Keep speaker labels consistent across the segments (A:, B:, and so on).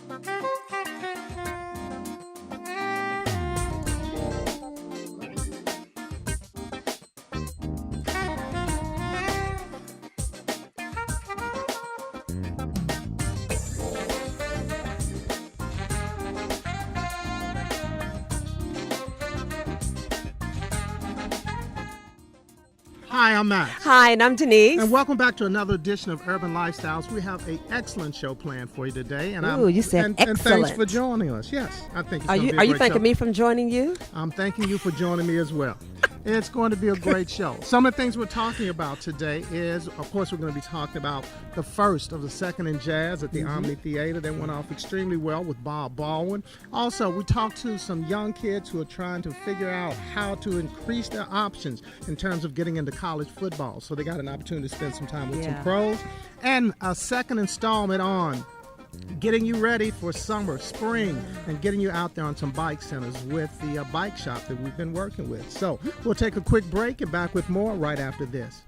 A: Hi, I'm Max.
B: Hi, and I'm Denise.
A: And welcome back to another edition of Urban Lifestyles. We have an excellent show planned for you today. And
B: Ooh, you said
A: and
B: excellent.
A: thanks for joining us. Yes, I think it's
B: Are
A: going to
B: you
A: be a
B: are you
A: great
B: thanking
A: show.
B: me for joining you?
A: I'm thanking you for joining me as well. It's going to be a great show. Some of the things we're talking about today is, of course, we're going to be talking about the first of the Second and Jazz at the Omni Theater. That went off extremely well with Bob Baldwin. Also, we talked to some young kids who are trying to figure out how to increase their options in terms of getting into college football. So they got an opportunity to spend some time with some pros. And a second installment on getting you ready for summer, spring, and getting you out there on some bike centers with the bike shop that we've been working with. So we'll take a quick break and back with more right after this.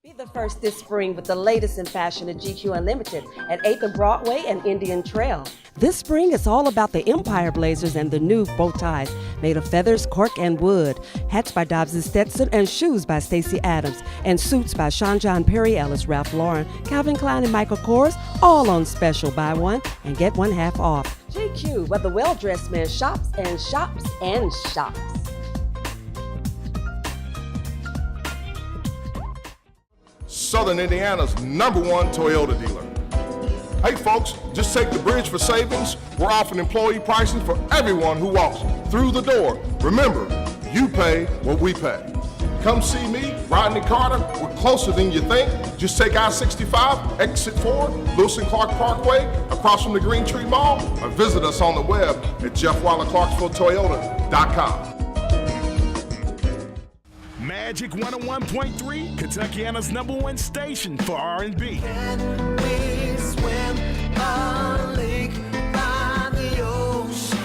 B: Be the first this spring with the latest in fashion at GQ Unlimited at 8th and Broadway and Indian Trail. This spring, it's all about the Empire Blazers and the new bow ties made of feathers, cork, and wood. Hats by Dobbs and Stetson, and shoes by Stacey Adams, and suits by Sean John Perry Ellis, Ralph Lauren, Calvin Klein, and Michael Kors, all on special. Buy one and get one half off. GQ, where the well-dressed man shops and shops and shops.
C: Southern Indiana's #1 Toyota dealer. Hey folks, just take the bridge for savings. We're offering employee pricing for everyone who walks through the door. Remember, you pay what we pay. Come see me, Rodney Carter. We're closer than you think. Just take I-65, exit 4, Lewis and Clark Parkway, across from the Green Tree Mall, or visit us on the web at JeffWallerClarksvilleToyota.com.
D: Magic 101.3, Kentuckiana's #1 station for R&B.
E: Can we swim a lake by the ocean?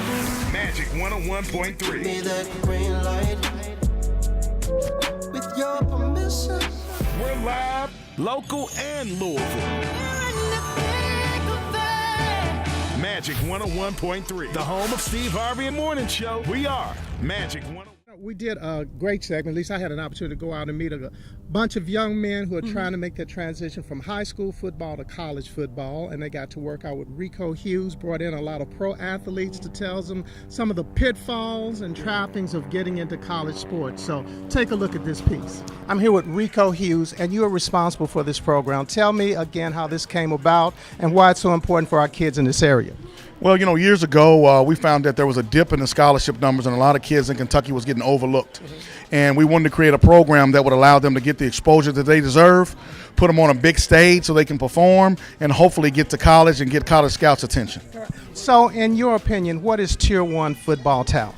D: Magic 101.3.
E: Give me that green light. With your permission.
D: We're live, local, and Louisville. Magic 101.3, the home of Steve Harvey and Morning Show. We are Magic 101.
A: We did a great segment. At least I had an opportunity to go out and meet a bunch of young men who are trying to make that transition from high school football to college football, and they got to work out with Rico Hughes, brought in a lot of pro athletes to tell them some of the pitfalls and trappings of getting into college sports. So take a look at this piece. I'm here with Rico Hughes, and you are responsible for this program. Tell me again how this came about and why it's so important for our kids in this area.
F: Well, you know, years ago, we found that there was a dip in the scholarship numbers, and a lot of kids in Kentucky was getting overlooked. And we wanted to create a program that would allow them to get the exposure that they deserve, put them on a big stage so they can perform, and hopefully get to college and get college scouts' attention.
A: So, in your opinion, what is Tier 1 football talent?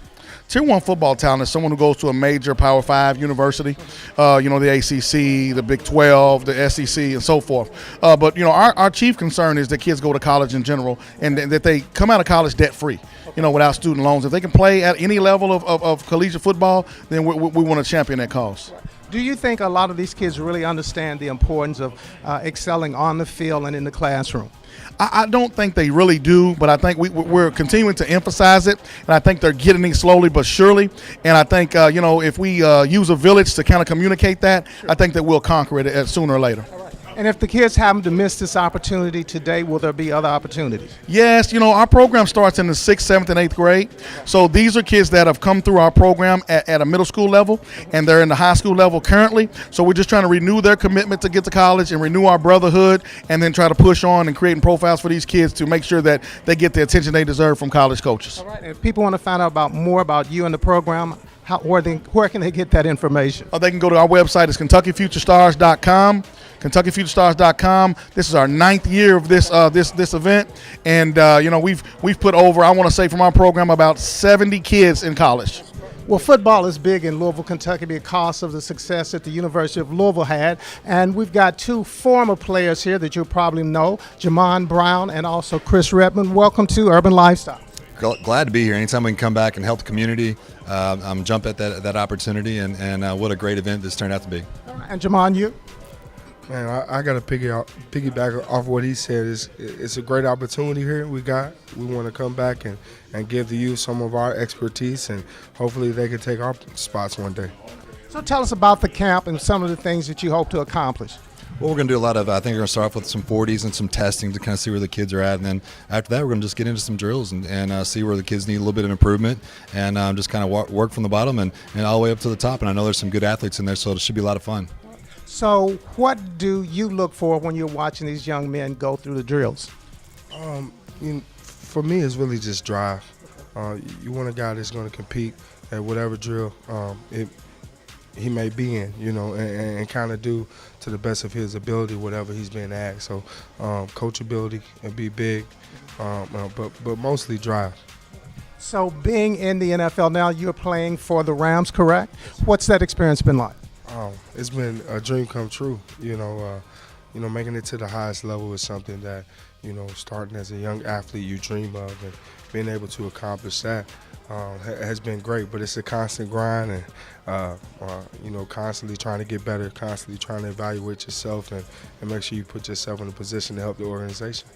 F: Tier 1 football talent is someone who goes to a major Power 5 university, the ACC, the Big 12, the SEC, and so forth. But, you know, our chief concern is that kids go to college in general and that they come out of college debt-free, without student loans. If they can play at any level of collegiate football, then we want to champion that cause.
A: Do you think a lot of these kids really understand the importance of excelling on the field and in the classroom?
F: I don't think they really do, but I think we're continuing to emphasize it, and I think they're getting it slowly but surely. And I think, if we use a village to kind of communicate that, I think that we'll conquer it sooner or later.
A: And if the kids happen to miss this opportunity today, will there be other opportunities?
F: Yes, our program starts in the 6th, 7th, and 8th grade. So these are kids that have come through our program at a middle school level, and they're in the high school level currently. So we're just trying to renew their commitment to get to college and renew our brotherhood, and then try to push on and creating profiles for these kids to make sure that they get the attention they deserve from college coaches.
A: All right. If people want to find out more about you and the program, where can they get that information?
F: They can go to our website. It's KentuckyFutureStars.com. KentuckyFutureStars.com. This is our 9th year of this event, and we've put over, I want to say, from our program about 70 kids in college.
A: Well, football is big in Louisville, Kentucky because of the success that the University of Louisville had, and we've got two former players here that you'll probably know, Jamon Brown and also Chris Redmond. Welcome to Urban Lifestyle.
G: Glad to be here. Anytime we can come back and help the community, I'm jump at that opportunity, and what a great event this turned out to be.
A: And Jamon, you?
H: Man, I got to piggyback off what he said. It's a great opportunity here we got. We want to come back and give the youth some of our expertise, and hopefully they can take our spots one day.
A: So tell us about the camp and some of the things that you hope to accomplish.
G: Well, we're going to do a lot of, I think we're going to start off with some 40s and some testing to kind of see where the kids are at. And then after that, we're going to just get into some drills and see where the kids need a little bit of improvement and just kind of work from the bottom and all the way up to the top. And I know there's some good athletes in there, so it should be a lot of fun.
A: So what do you look for when you're watching these young men go through the drills?
H: For me, it's really just drive. You want a guy that's going to compete at whatever drill he may be in, and kind of do to the best of his ability whatever he's being asked. So coachability would be big, but mostly drive.
A: So being in the NFL now, you're playing for the Rams, correct? What's that experience been like?
H: It's been a dream come true. Making it to the highest level is something that, starting as a young athlete you dream of, and being able to accomplish that has been great. But it's a constant grind, and constantly trying to get better, constantly trying to evaluate yourself and make sure you put yourself in a position to help the organization.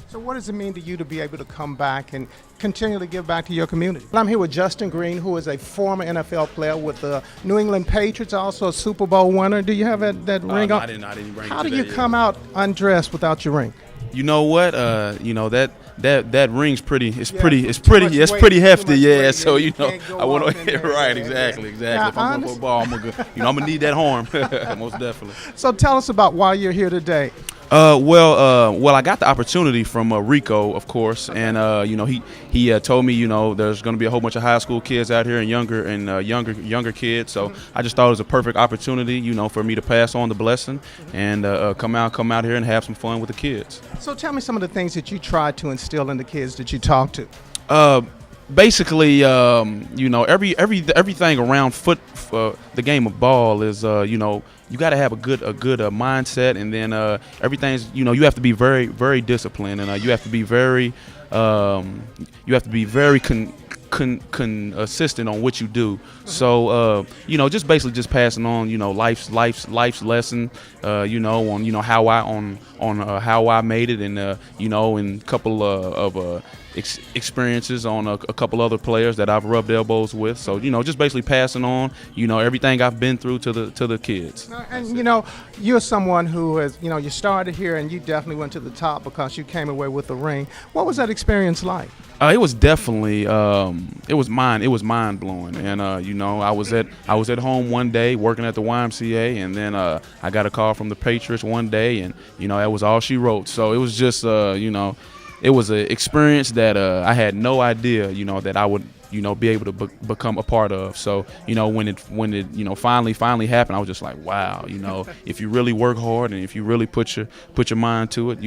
A: So what does it mean to you to be able to come back and continue to give back to your community? I'm here with Justin Green, who is a former NFL player with the New England Patriots, also a Super Bowl winner. Do you have that ring on?
I: I didn't bring
A: How
I: it
A: do you
I: today,
A: come out undressed without your ring?
I: You know what? That ring's pretty. It's
A: Yeah,
I: pretty.
A: too
I: It's pretty.
A: much
I: It's
A: weight,
I: pretty
A: too
I: hefty.
A: much
I: Yeah.
A: weight,
I: So
A: yeah, you can't go
I: I want
A: off in there.
I: right.
A: Yeah,
I: Exactly.
A: yeah.
I: If I'm going for a ball, I'm gonna need that arm. Most definitely.
A: So tell us about why you're here today.
I: Well, I got the opportunity from Rico, of course, and he told me there's going to be a whole bunch of high school kids out here and younger kids. So I just thought it was a perfect opportunity, for me to pass on the blessing and come out here and have some fun with the kids.
A: So tell me some of the things that you tried to instill in the kids that you talked to.
I: Basically, everything around the game of ball is, you got to have a good mindset, and then everything's, you have to be very, very disciplined, and you have to be very, consistent on what you do. So just basically just passing on life's lesson, on how I made it, and in a couple of experiences on a couple other players that I've rubbed elbows with. So just basically passing on everything I've been through to the kids.
A: And you're someone who has you started here and you definitely went to the top because you came away with the ring. What was that experience like?
I: It was definitely it was mind blowing, and I was at home one day working at the YMCA, and then I got a call from the Patriots one day, and that was all she wrote. So it was just it was an experience that I had no idea that I would be able to become a part of. So when it finally happened, I was just like, wow, if you really work hard and if you really put your mind to it,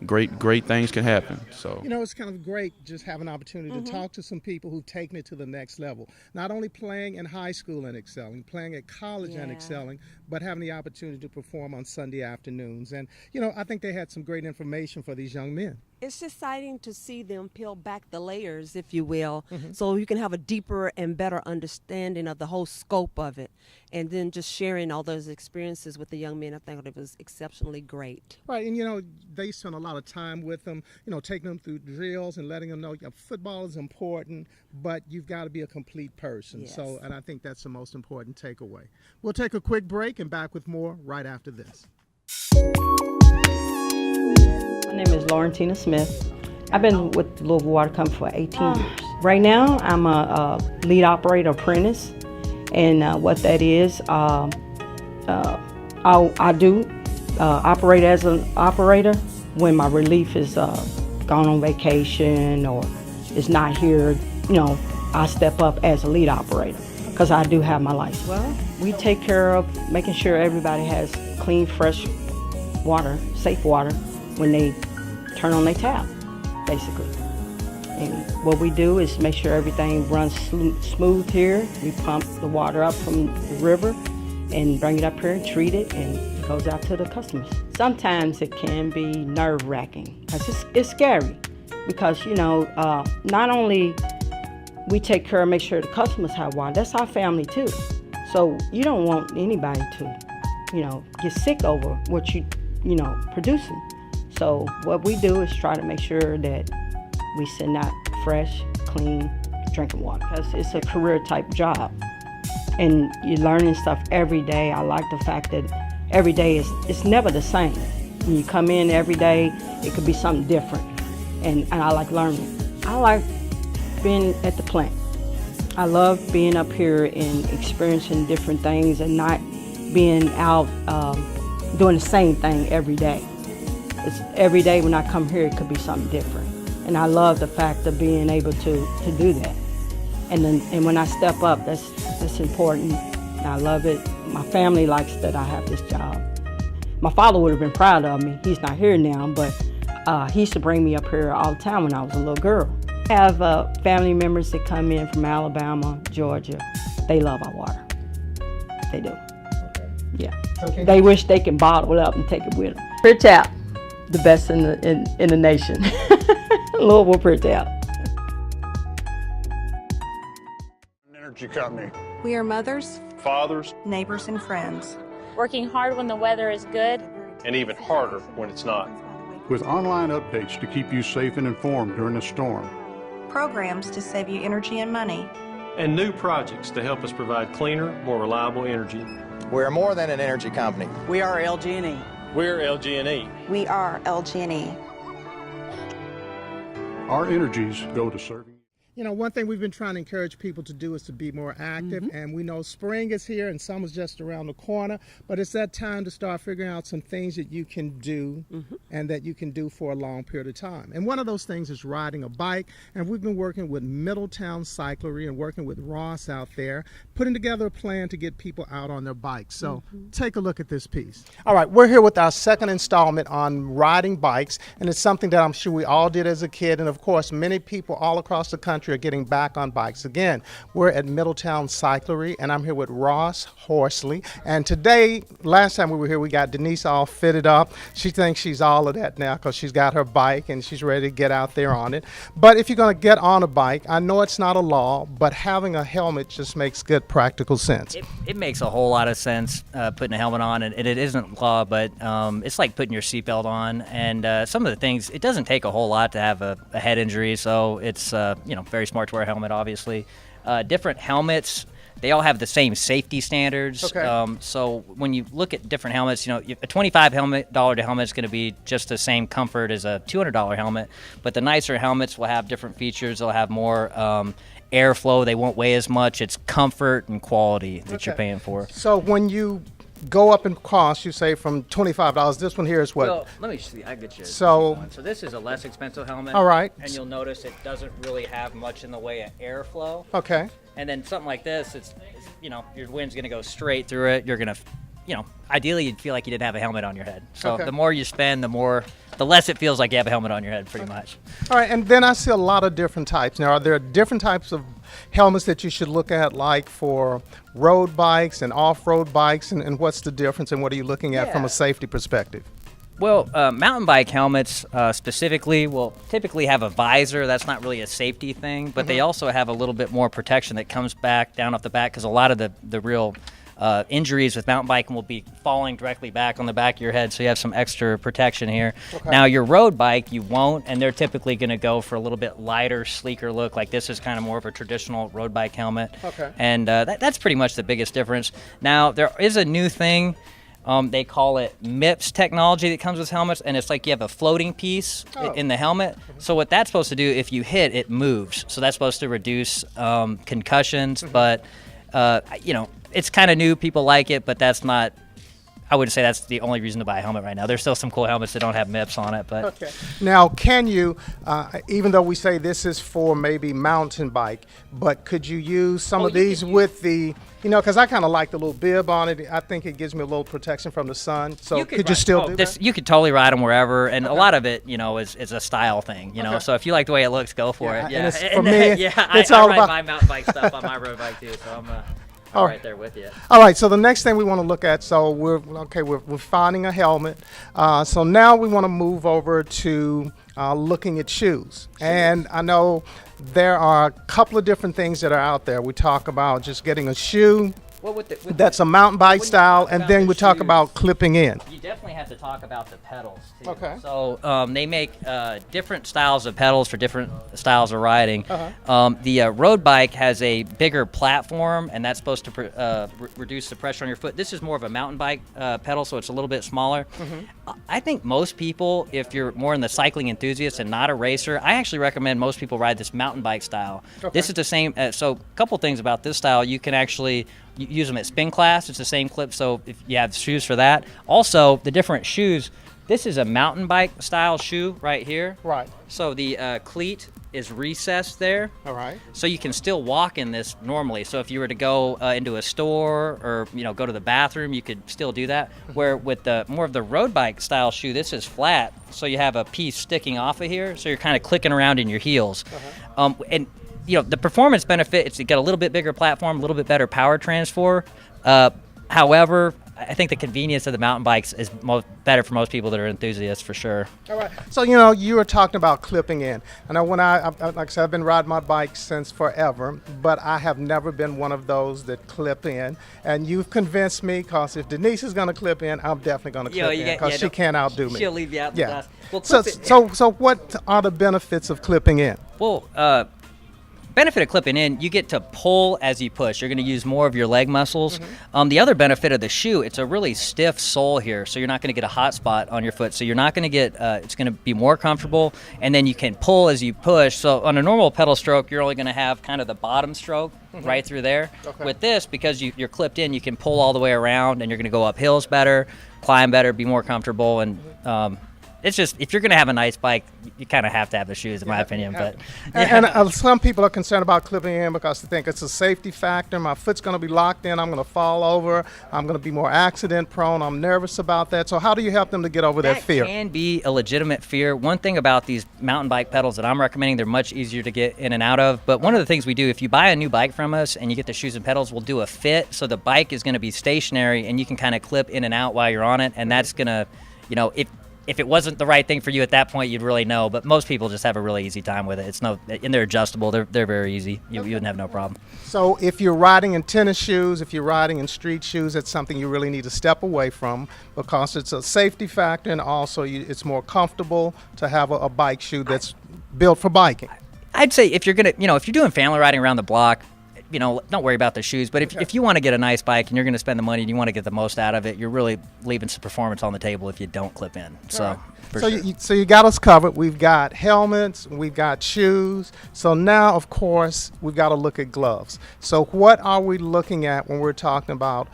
I: great things can happen. So
A: it's kind of great just having an opportunity to talk to some people who've taken it to the next level. Not only playing in high school and excelling, playing at college and excelling, but having the opportunity to perform on Sunday afternoons. And I think they had some great information for these young men.
B: It's exciting to see them peel back the layers, if you will, so you can have a deeper and better understanding of the whole scope of it. And then just sharing all those experiences with the young men, I think it was exceptionally great.
A: Right, and they spent a lot of time with them, taking them through drills and letting them know football is important, but you've got to be a complete person.
B: Yes.
A: So, and I think that's the most important takeaway. We'll take a quick break and back with more right after this.
J: My name is Laurentina Smith. I've been with Louisville Water Company for 18 years. Right now, I'm a lead operator apprentice, and what that is, I do operate as an operator when my relief is gone on vacation or is not here. I step up as a lead operator because I do have my license. Well, we take care of making sure everybody has clean, fresh water, safe water when they turn on their tap, basically. And what we do is make sure everything runs smooth here. We pump the water up from the river and bring it up here and treat it, and it goes out to the customers. Sometimes it can be nerve-wracking because it's scary because, not only we take care of make sure the customers have water, that's our family too. So you don't want anybody to get sick over what producing. So what we do is try to make sure that we send out fresh, clean drinking water, because it's a career type job. And you're learning stuff every day. I like the fact that every day it's never the same. When you come in every day, it could be something different. And I like learning. I like being at the plant. I love being up here and experiencing different things and not being out doing the same thing every day. It's every day when I come here, it could be something different. And I love the fact of being able to do that. And when I step up, that's important. And I love it. My family likes that I have this job. My father would have been proud of me. He's not here now, but he used to bring me up here all the time when I was a little girl. I have family members that come in from Alabama, Georgia. They love our water. They do. Yeah.
A: Okay.
J: They wish they could bottle it up and take it with them. Pure Tap, the best in the nation. Louisville Pure Tap.
K: Energy company.
L: We are mothers,
K: Fathers,
L: neighbors, and friends.
M: Working hard when the weather is good.
K: and even harder when it's not.
N: With online updates to keep you safe and informed during a storm.
L: Programs to save you energy and money.
O: And new projects to help us provide cleaner, more reliable energy.
P: We're more than an energy company.
Q: We are LG&E.
O: We're LG&E.
L: We are LG&E.
N: Our energies go to serving.
A: You know, one thing we've been trying to encourage people to do is to be more active, and we know spring is here and summer's just around the corner, but it's that time to start figuring out some things that you can do and that you can do for a long period of time. And one of those things is riding a bike, and we've been working with Middletown Cyclery and working with Ross out there, putting together a plan to get people out on their bikes. So take a look at this piece. All right, we're here with our second installment on riding bikes, and it's something that I'm sure we all did as a kid, and of course many people all across the country are getting back on bikes. Again, we're at Middletown Cyclery, and I'm here with Ross Horsley. And today, last time we were here, we got Denise all fitted up. She thinks she's all of that now because she's got her bike and she's ready to get out there on it. But if you're going to get on a bike, I know it's not a law, but having a helmet just makes good practical sense.
R: It makes a whole lot of sense putting a helmet on, and it isn't law, but it's like putting your seatbelt on. And some of the things, it doesn't take a whole lot to have a head injury, so it's very smart to wear a helmet, obviously. Different helmets, they all have the same safety standards.
A: Okay.
R: So when you look at different helmets, a $25 helmet is going to be just the same comfort as a $200 helmet, but the nicer helmets will have different features. They'll have more airflow. They won't weigh as much. It's comfort and quality that you're paying for.
A: So when you go up in cost, you say from $25. This one here is what?
R: Well, let me see. I get you.
A: So
R: this is a less expensive helmet.
A: All right.
R: And you'll notice it doesn't really have much in the way of airflow.
A: Okay.
R: And then something like this, it's your wind's going to go straight through it. You're going to, ideally you'd feel like you didn't have a helmet on your head. So the more you spend, the less it feels like you have a helmet on your head, pretty much.
A: All right, and then I see a lot of different types. Now, are there different types of helmets that you should look at, like for road bikes and off-road bikes, and what's the difference, and what are you looking at from a safety perspective?
R: Well, mountain bike helmets specifically will typically have a visor. That's not really a safety thing, but they also have a little bit more protection that comes back down off the back, because a lot of the real injuries with mountain biking will be falling directly back on the back of your head, so you have some extra protection here. Okay. Now, your road bike, you won't, and they're typically going to go for a little bit lighter, sleeker look. Like this is kind of more of a traditional road bike helmet.
A: Okay.
R: And that's pretty much the biggest difference. Now, there is a new thing. They call it MIPS technology that comes with helmets, and it's like you have a floating piece in the helmet. So what that's supposed to do, if you hit, it moves. So that's supposed to reduce concussions, but it's kind of new. People like it, but that's not, I wouldn't say that's the only reason to buy a helmet right now. There's still some cool helmets that don't have MIPS on it. But
A: okay. Now, can you, even though we say this is for maybe mountain bike, but could you use some of these with the, because I kind of like the little bib on it. I think it gives me a little protection from the sun. So could you still do that?
R: You could totally ride them wherever, and a lot of it, is a style thing. So if you like the way it looks, go for it. Yeah.
A: And for me, it's all
R: I
A: about
R: ride my mountain bike stuff on my road bike too. So I'm right there with you.
A: All right, so the next thing we want to look at, so we're finding a helmet. So now we want to move over to looking at shoes. And I know there are a couple of different things that are out there. We talk about just getting a shoe,
R: Well, with
A: that's a mountain bike style, and
R: about
A: then
R: the
A: we talk
R: shoes,
A: about clipping in.
R: You definitely have to talk about the pedals too.
A: Okay.
R: So they make different styles of pedals for different styles of riding.
A: Uh-huh.
R: The road bike has a bigger platform, and that's supposed to reduce the pressure on your foot. This is more of a mountain bike pedal, so it's a little bit smaller. I think most people, if you're more in the cycling enthusiast and not a racer, I actually recommend most people ride this mountain bike style.
A: Okay.
R: This is the same. So a couple things about this style, you can actually use them at spin class. It's the same clip, so if you have shoes for that. Also, the different shoes. This is a mountain bike style shoe right here.
A: Right.
R: So the cleat is recessed there.
A: All right.
R: So you can still walk in this normally. So if you were to go into a store or go to the bathroom, you could still do that. Where with the more of the road bike style shoe, this is flat. So you have a piece sticking off of here. So you're kind of clicking around in your heels. And the performance benefit, it's got a little bit bigger platform, a little bit better power transfer. However, I think the convenience of the mountain bikes is better for most people that are enthusiasts for sure.
A: All right. So, you were talking about clipping in. I know when like I said, I've been riding my bike since forever, but I have never been one of those that clip in. And you've convinced me, because if Denise is going to clip in, I'm definitely going to clip in, because she can't outdo me.
R: She'll leave you out the dust. Well,
A: so what are the benefits of clipping in?
R: Well, benefit of clipping in, you get to pull as you push. You're going to use more of your leg muscles. The other benefit of the shoe, it's a really stiff sole here, so you're not going to get a hot spot on your foot. So you're not going to get, it's going to be more comfortable, and then you can pull as you push. So on a normal pedal stroke, you're only going to have kind of the bottom stroke right through there.
A: Okay.
R: With this, because you're clipped in, you can pull all the way around, and you're going to go up hills better, climb better, be more comfortable, and it's just, if you're going to have a nice bike, you kind of have to have the shoes, in my opinion. But
A: And some people are concerned about clipping in because they think it's a safety factor. My foot's going to be locked in. I'm going to fall over. I'm going to be more accident prone. I'm nervous about that. So how do you help them to get over that fear?
R: That can be a legitimate fear. One thing about these mountain bike pedals that I'm recommending, they're much easier to get in and out of. But one of the things we do, if you buy a new bike from us and you get the shoes and pedals, we'll do a fit. So the bike is going to be stationary and you can kind of clip in and out while you're on it. And that's going to, if it wasn't the right thing for you at that point, you'd really know. But most people just have a really easy time with it. And they're adjustable. They're very easy. You wouldn't have no problem.
A: So if you're riding in tennis shoes, if you're riding in street shoes, it's something you really need to step away from, because it's a safety factor, and also it's more comfortable to have a bike shoe that's built for biking.
R: I'd say if you're gonna, if you're doing family riding around the block, don't worry about the shoes. But if you want to get a nice bike and you're going to spend the money and you want to get the most out of it, you're really leaving some performance on the table if you don't clip in. So,
A: so you got us covered. We've got helmets, we've got shoes. So now, of course, we've got to look at gloves. So what are we looking at when we're talking about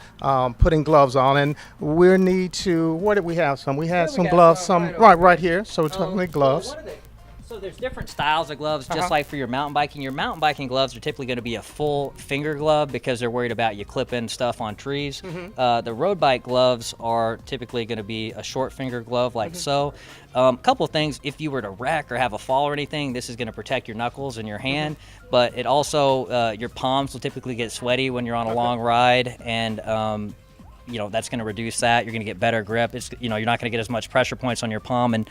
A: putting gloves on? And we need to, what did we have? We had some gloves, right here. So we're talking about gloves.
R: So there's different styles of gloves, just like for your mountain biking. Your mountain biking gloves are typically going to be a full finger glove because they're worried about you clipping stuff on trees. The road bike gloves are typically going to be a short finger glove like so. Couple of things, if you were to wreck or have a fall or anything, this is going to protect your knuckles and your hand, but it also, your palms will typically get sweaty when you're on a long ride, and that's going to reduce that. You're going to get better grip. You're not going to get as much pressure points on your palm, and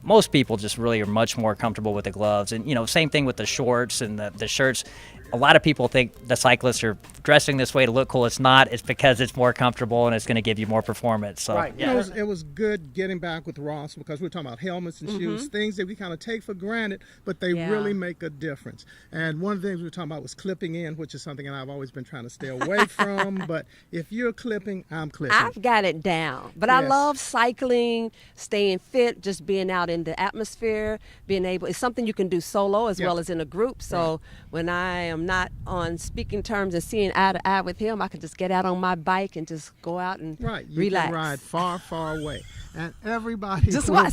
R: most people just really are much more comfortable with the gloves. And same thing with the shorts and the shirts. A lot of people think the cyclists are dressing this way to look cool. It's not. It's because it's more comfortable and it's going to give you more performance. So,
A: right. Yeah. It was good getting back with Ross, because we're talking about helmets and shoes, things that we kind of take for granted, but they really make a difference. And one of the things we were talking about was clipping in, which is something that I've always been trying to stay away from. But if you're clipping, I'm clipping.
B: I've got it down. But I love cycling, staying fit, just being out in the atmosphere, it's something you can do solo as well as in a group. So when I am not on speaking terms and seeing eye to eye with him, I can just get out on my bike and just go out and
A: you
B: relax.
A: Can ride far, far away, and everybody
B: that's what I'm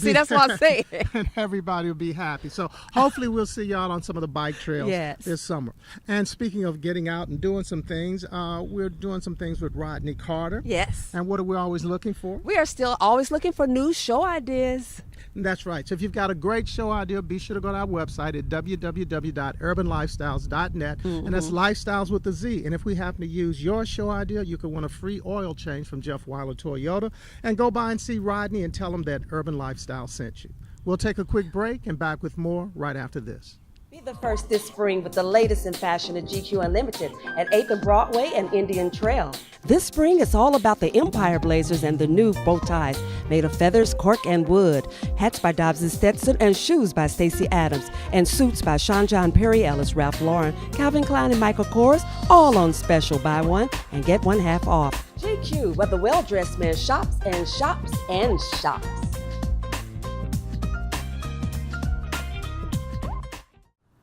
B: saying.
A: And everybody will be happy. So hopefully we'll see y'all on some of the bike trails this summer. And speaking of getting out and doing some things, we're doing some things with Rodney Carter.
B: Yes.
A: And what are we always looking for?
B: We are still always looking for new show ideas.
A: That's right. So if you've got a great show idea, be sure to go to our website at www.urbanlifestyles.net, and that's lifestyles with a Z. And if we happen to use your show idea, you can win a free oil change from Jeff Weiler Toyota. And go by and see Rodney and tell him that Urban Lifestyle sent you. We'll take a quick break and back with more right after this.
B: Be the first this spring with the latest in fashion at GQ Unlimited at 8th and Broadway and Indian Trail. This spring, it's all about the Empire Blazers and the new bow ties made of feathers, cork, and wood. Hats by Dobbs & Stetson and shoes by Stacey Adams. And suits by Sean John Perry Ellis, Ralph Lauren, Calvin Klein, and Michael Kors, all on special buy one and get one half off. GQ, where the well-dressed man shops and shops and shops.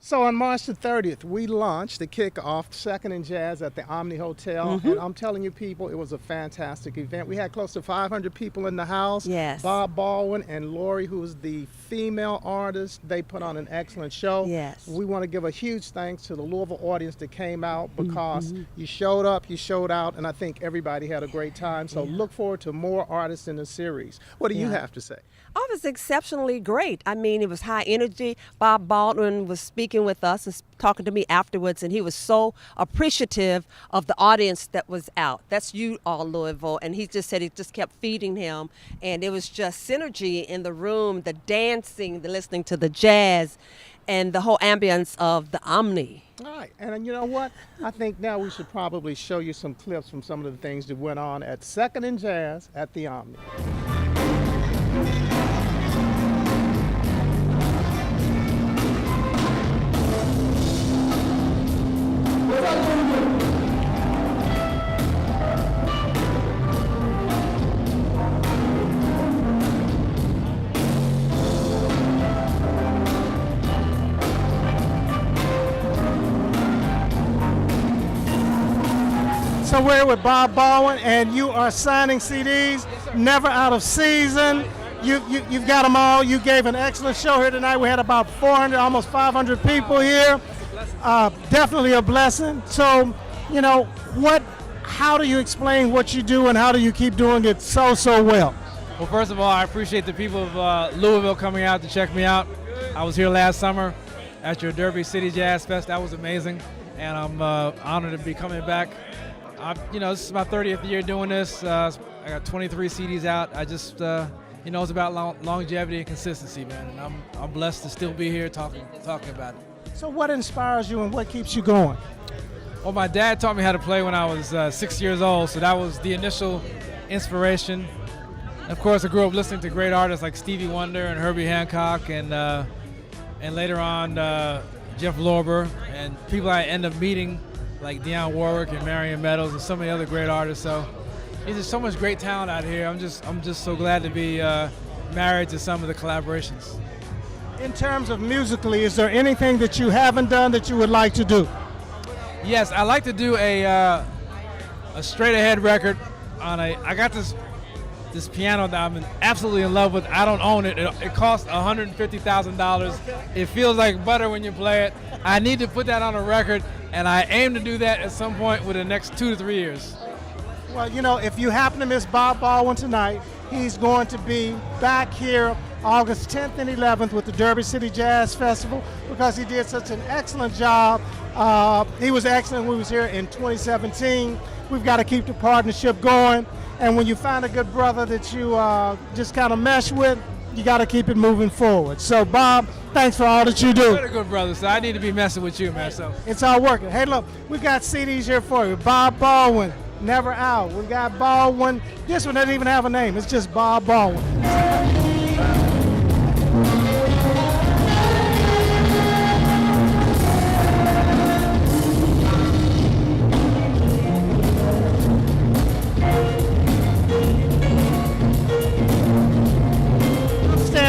A: So on March the 30th, we launched the kickoff Second and Jazz at the Omni Hotel. And I'm telling you people, it was a fantastic event. We had close to 500 people in the house.
B: Yes.
A: Bob Baldwin and Lori, who is the female artist, they put on an excellent show.
B: Yes.
A: We want to give a huge thanks to the Louisville audience that came out because you showed up, you showed out, and I think everybody had a great time. So look forward to more artists in the series. What do you have to say?
B: Oh, it was exceptionally great. I mean, it was high energy. Bob Baldwin was speaking with us and talking to me afterwards, and he was so appreciative of the audience that was out. That's you all, Louisville. And he just said it just kept feeding him. And it was just synergy in the room, the dancing, the listening to the jazz, and the whole ambience of the Omni.
A: All right, and you know what? I think now we should probably show you some clips from some of the things that went on at Second and Jazz at the Omni. So we're with Bob Baldwin, and you are signing CDs, never out of season. You've got them all. You gave an excellent show here tonight. We had about 400, almost 500 people here. Definitely a blessing. So, you know, how do you explain what you do, and how do you keep doing it so well?
Q: Well, first of all, I appreciate the people of Louisville coming out to check me out. I was here last summer at your Derby City Jazz Fest. That was amazing, and I'm honored to be coming back. This is my 30th year doing this. I got 23 CDs out. I just, it's about longevity and consistency, man. And I'm blessed to still be here talking about it.
A: So what inspires you and what keeps you going?
Q: Well, my dad taught me how to play when I was 6 years old, so that was the initial inspiration. Of course, I grew up listening to great artists like Stevie Wonder and Herbie Hancock, and later on Jeff Lorber, and people I end up meeting like Dionne Warwick and Marion Meadows and so many other great artists. So there's just so much great talent out here. I'm just so glad to be married to some of the collaborations.
A: In terms of musically, is there anything that you haven't done that you would like to do?
Q: Yes, I like to do a straight ahead record on I got this piano that I'm absolutely in love with. I don't own it. It costs $150,000. It feels like butter when you play it. I need to put that on a record, and I aim to do that at some point within the next 2 to 3 years.
A: Well, you know, if you happen to miss Bob Baldwin tonight, he's going to be back here August 10th and 11th with the Derby City Jazz Festival because he did such an excellent job. He was excellent when he was here in 2017. We've got to keep the partnership going. And when you find a good brother that you just kind of mesh with, you got to keep it moving forward. So, Bob, thanks for all that you do.
Q: You're a good brother, so I need to be messing with you, man. So
A: it's all working. Hey, look, we got CDs here for you. Bob Baldwin, Never Out. We got Baldwin. This one doesn't even have a name. It's just Bob Baldwin.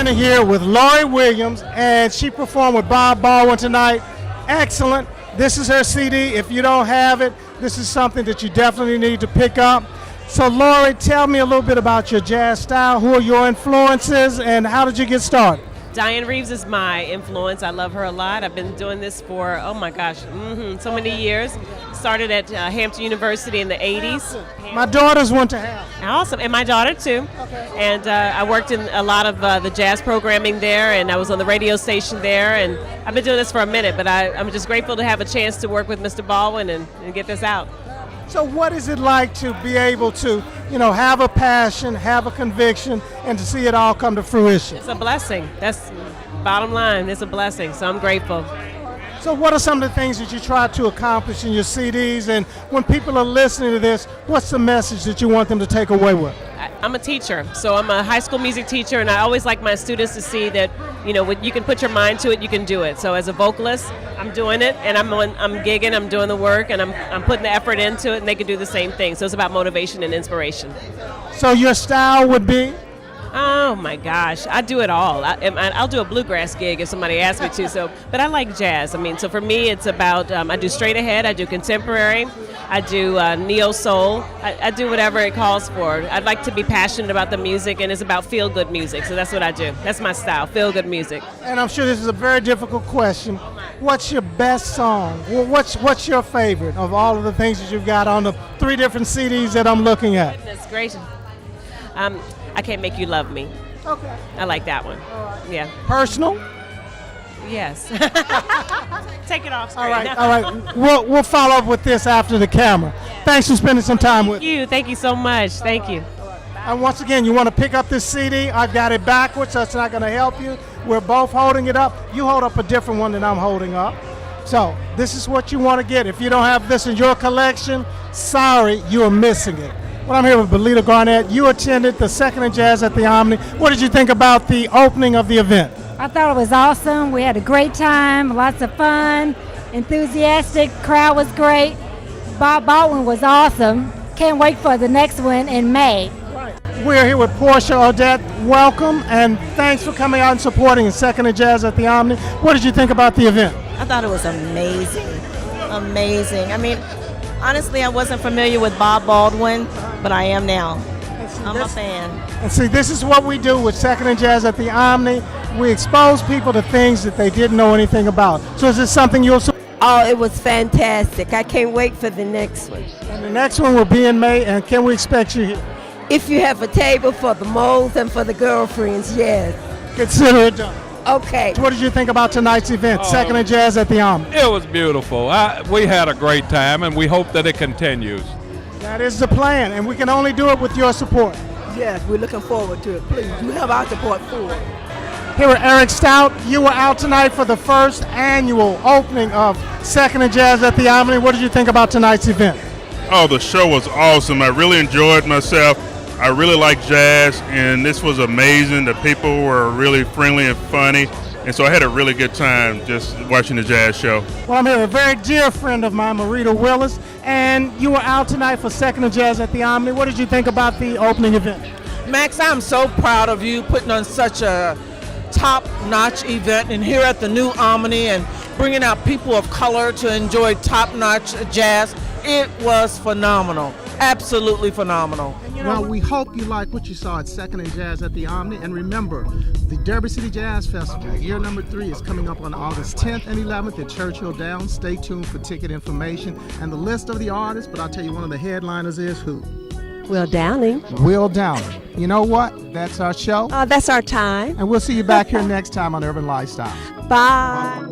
A: Here with Lori Williams, and she performed with Bob Baldwin tonight. Excellent. This is her CD. If you don't have it, this is something that you definitely need to pick up. So Lori, tell me a little bit about your jazz style. Who are your influences, and how did you get started?
S: Diane Reeves is my influence. I love her a lot. I've been doing this for, oh my gosh, so many years. Started at Hampton University in the 80s.
A: My daughters went to Hampton.
S: Awesome, and my daughter too.
A: Okay.
S: And I worked in a lot of the jazz programming there, and I was on the radio station there, and I've been doing this for a minute, but I'm just grateful to have a chance to work with Mr. Baldwin and get this out.
A: So what is it like to be able to, have a passion, have a conviction, and to see it all come to fruition?
S: It's a blessing. That's bottom line. It's a blessing. So I'm grateful.
A: So what are some of the things that you try to accomplish in your CDs? And when people are listening to this, what's the message that you want them to take away with?
S: I'm a teacher, so I'm a high school music teacher, and I always like my students to see that, when you can put your mind to it, you can do it. So as a vocalist, I'm doing it, and I'm gigging, I'm doing the work, and I'm putting the effort into it, and they can do the same thing. So it's about motivation and inspiration.
A: So your style would be?
S: Oh my gosh, I do it all. I'll do a bluegrass gig if somebody asks me to. But I like jazz. So for me, it's about I do straight ahead, I do contemporary, I do neo soul. I do whatever it calls for. I'd like to be passionate about the music, and it's about feel good music. So that's what I do. That's my style, feel good music.
A: And I'm sure this is a very difficult question. What's your best song? Well, what's your favorite of all of the things that you've got on the 3 different CDs that I'm looking at?
S: Goodness gracious. I Can't Make You Love Me.
A: Okay.
S: I like that one. Yeah.
A: Personal?
S: Yes. Take it off screen.
A: All right. We'll follow up with this after the camera. Thanks for spending some time with me.
S: Thank you so much. Thank you.
A: And once again, you want to pick up this CD? I've got it backwards. That's not going to help you. We're both holding it up. You hold up a different one than I'm holding up. So this is what you want to get. If you don't have this in your collection, sorry, you are missing it. Well, I'm here with Belita Garnett. You attended the Second and Jazz at the Omni. What did you think about the opening of the event?
T: I thought it was awesome. We had a great time, lots of fun, enthusiastic, crowd was great. Bob Baldwin was awesome. Can't wait for the next one in May.
A: We're here with Portia Odette. Welcome, and thanks for coming out and supporting Second and Jazz at the Omni. What did you think about the event?
U: I thought it was amazing. Amazing. Honestly, I wasn't familiar with Bob Baldwin, but I am now. I'm a fan.
A: And see, this is what we do with Second and Jazz at the Omni. We expose people to things that they didn't know anything about. So is this something you'll support?
V: Oh, it was fantastic. I can't wait for the next one.
A: And the next one will be in May, and can we expect you here?
V: If you have a table for the moles and for the girlfriends, yes.
A: Consider it done.
V: Okay.
A: What did you think about tonight's event, Second and Jazz at the Omni?
W: It was beautiful. We had a great time, and we hope that it continues.
A: That is the plan, and we can only do it with your support.
V: Yes, we're looking forward to it. Please, you have our support for it.
A: Here with Eric Stout. You were out tonight for the first annual opening of Second and Jazz at the Omni. What did you think about tonight's event?
X: Oh, the show was awesome. I really enjoyed myself. I really like jazz, and this was amazing. The people were really friendly and funny, and so I had a really good time just watching the jazz show.
A: Well, I'm here with a very dear friend of mine, Marita Willis, and you were out tonight for Second and Jazz at the Omni. What did you think about the opening event?
Y: Max, I'm so proud of you putting on such a top-notch event and here at the new Omni and bringing out people of color to enjoy top-notch jazz. It was phenomenal. Absolutely phenomenal.
A: Well, we hope you like what you saw at Second and Jazz at the Omni. And remember, the Derby City Jazz Festival, year number 3, is coming up on August 10th and 11th at Churchill Downs. Stay tuned for ticket information and the list of the artists. But I'll tell you, one of the headliners is who?
B: Will Downing.
A: Will Downing. You know what? That's our show.
B: That's our time.
A: And we'll see you back here next time on Urban Lifestyle.
B: Bye.